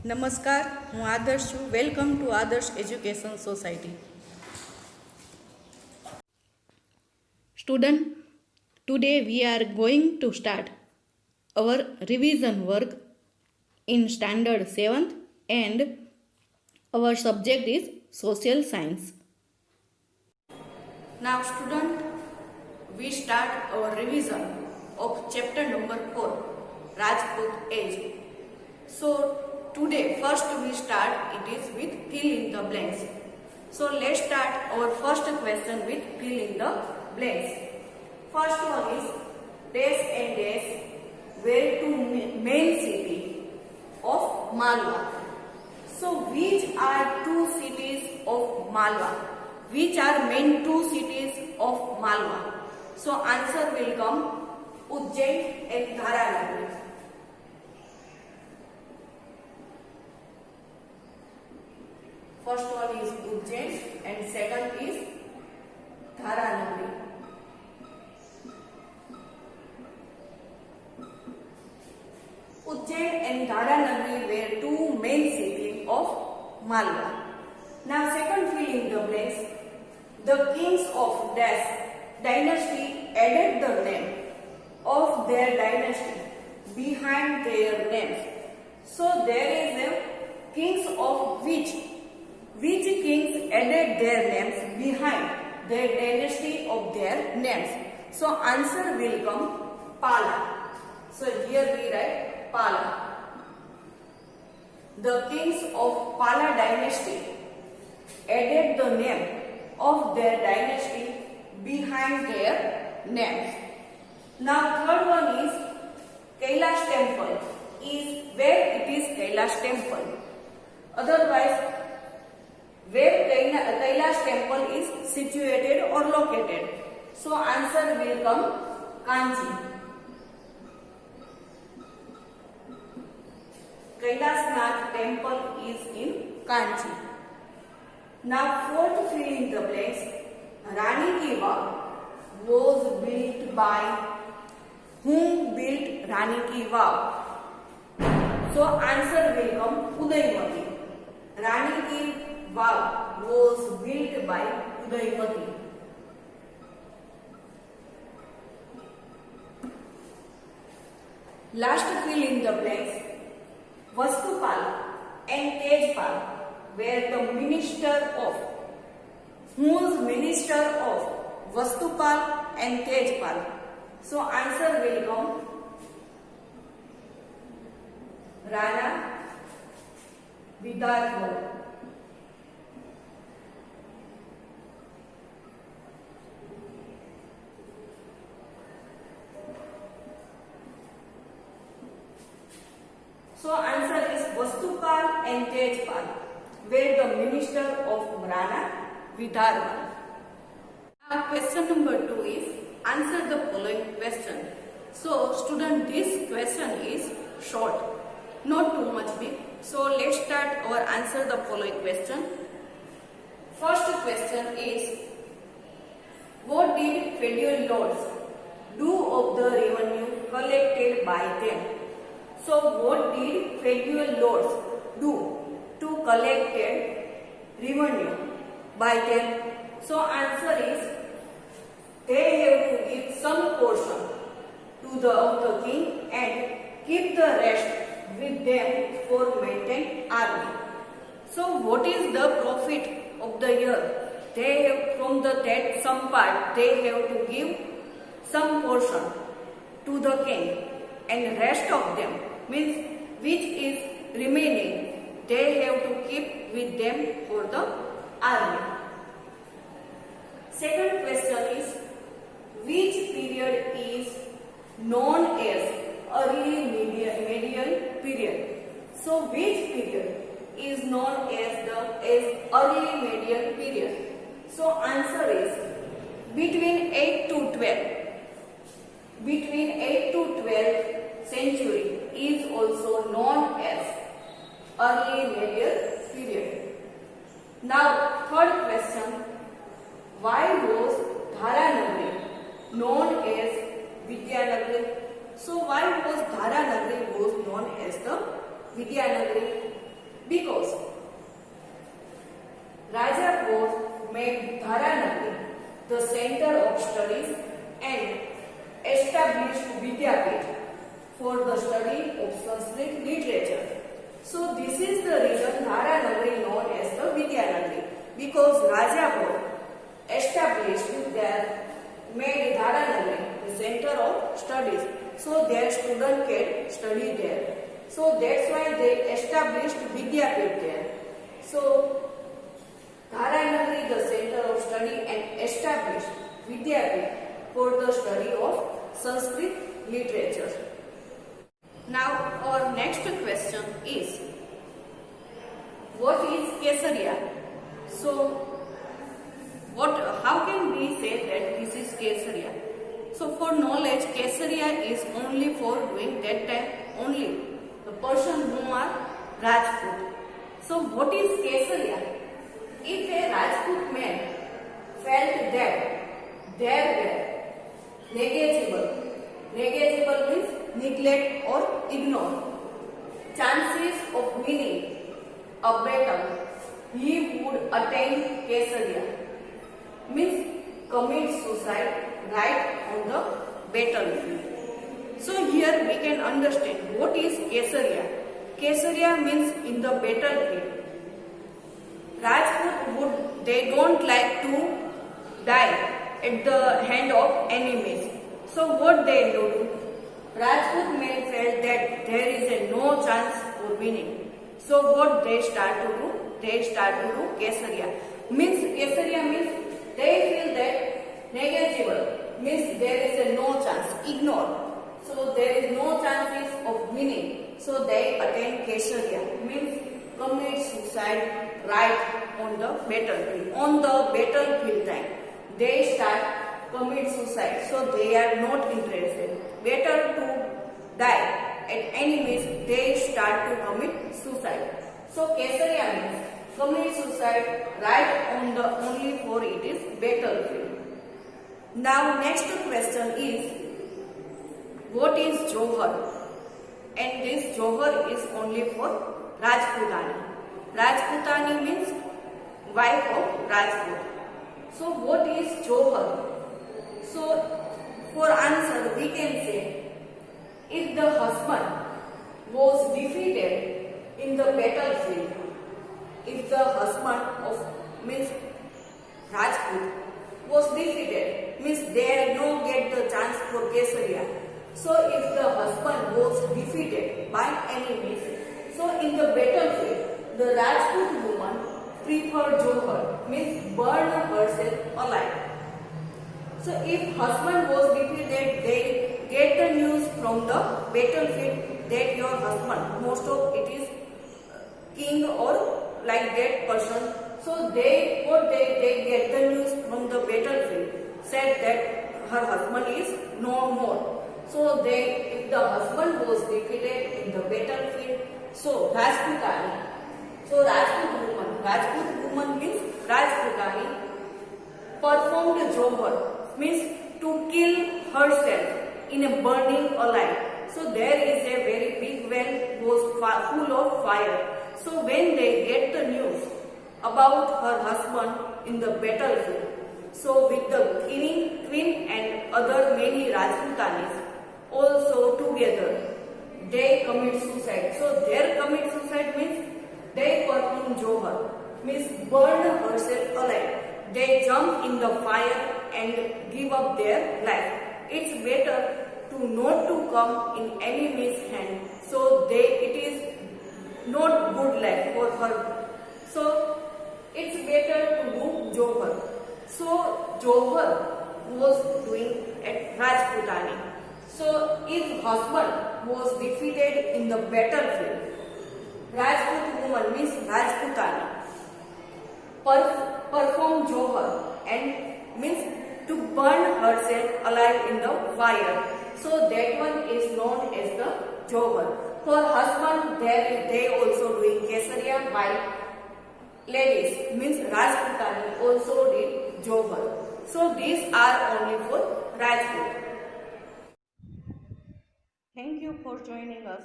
નમસ્કાર, હું આદર્શ છું. વેલકમ ટુ આદર્શ education society. Student, today we are going to start our revision work in standard 7th and our subject is social science. Now student, we start our revision of chapter number 4, Rajput age. So today first we start it is with fill in the blanks. So let's start our first question with fill in the blanks. First one is dash and dash were two main city of Malwa. So which are two cities of Malwa? Which are main two cities of Malwa? So answer will come Ujjain and Dharanagari. First one is Ujjain and second is Dharanagari. Ujjain and Dharanagari were two main cities of Malwa. Now second fill in the blanks. The kings of Dash dynasty added the name of their dynasty behind their names. So there is a kings of which kings added their names behind their dynasty of their names. So answer will come Pala. So here we write Pala. The kings of Pala dynasty added the name of their dynasty behind their names. Now third one is Kailash temple is where it is Kailash temple. Otherwise where Kailash temple is situated or located. So answer will come Kanchi. Kailashnath temple is in Kanchi. Now fourth fill in the blanks. Rani Ki Vav was built by whom built Rani Ki Vav? So answer will come Udaymati. Rani Ki Vav was built by Udaymati. Last fill in the blanks. Vastupal and Tejpal were the minister of. Whose minister of? Vastupal and Tejpal. So answer will come Rana Vidarbha. So answer is Vastupal and Tejpal were the minister of Rana Vidarbha. Now question number 2 is answer the following question. So student, this question is short, not too much big. So let's start or answer the following question. First question is what did federal lords do of the revenue collected by them? So what did federal lords do to collect revenue by them? So answer is they have to give some portion to the king and keep the rest with them for maintain army. So what is the profit of the year? They have from that some part they have to give some portion to the king and rest of them means which is remaining they have to keep with them for the army. Second question is which period is known as early medieval period? So which period is known as early medieval period? So answer is between 8 to 12. Between 8 to 12 century is also known as early medieval period. Now third question, why was Dharanagari known as Vidyanagari? So why was Dharanagari was known as the Vidyanagari? Because Rajapur made Dharanagari the center of studies and established Vidyapith for the study of Sanskrit literature. So this is the reason Dharanagari known as the Vidyanagari, because Rajapur established made Dharanagari the center of studies, so their students can study there. So that's why they established Vidyapith there. So Dharanagari the center of study and established Vidyapith for the study of Sanskrit literature. Now our next question is, what is Kesaria? So how can we say that this is Kesaria? So for knowledge, Kesaria is only for doing that time only the person who are Rajput. So what is Kesaria? If a Rajput man felt that they were negligible means neglect or ignore chances of winning a battle, he would attain Kesaria, means commit suicide right on the battlefield. So here we can understand what is Kesaria. Kesaria means in the battlefield. Rajput they don't like to die at the hand of enemies. So what they do? Rajput men felt that there is no chance for winning. So what they start to do? They start to do Kesaria. Kesaria means they feel that negligible, means there is no chance, ignore. So there is no chances of winning. So they attain Kesaria, means commit suicide right on the battlefield. On the battlefield time, they start commit suicide. So they are not interested. Better to die at enemies, they start to commit suicide. So Kesaria means commit suicide right on the only for it is battlefield. Now next question is, what is Johar? And this Johar is only for Rajputani. Rajputani means wife of Rajput. So what is Johar? So for answer we can say, if the husband was defeated in the battlefield, if the husband of means Rajput was defeated, means they no get the chance for Kesaria. So if the husband was defeated by enemies, so in the battlefield, the Rajput woman preferred Johar, means burn herself alive. So if husband was defeated, they get the news from the battlefield that your husband, most of it is king or like that person. So they get the news from the battlefield, said that her husband is no more. So if the husband was defeated in the battlefield, so Rajputani, so Rajput woman means Rajputani performed Johar, means to kill herself in a burning alive. So there is a very big well was full of fire. So when they get the news about her husband in the battlefield, so with the queen and other many Rajputanis also together, they commit suicide. So their commit suicide means they perform Johar, means burn herself alive. They jump in the fire and give up their life. It's better to not to come in enemy's hand. So it is not good life for her. So it's better to do Johar. So Johar was doing at Rajputani. So if husband was defeated in the battlefield, Rajput woman means Rajputani perform Johar and means to burn herself alive in the fire. So that one is known as the Johar. For husband, they also doing Kesaria, while ladies means Rajputani also did Johar. So these are only for Rajput. Thank you for joining us.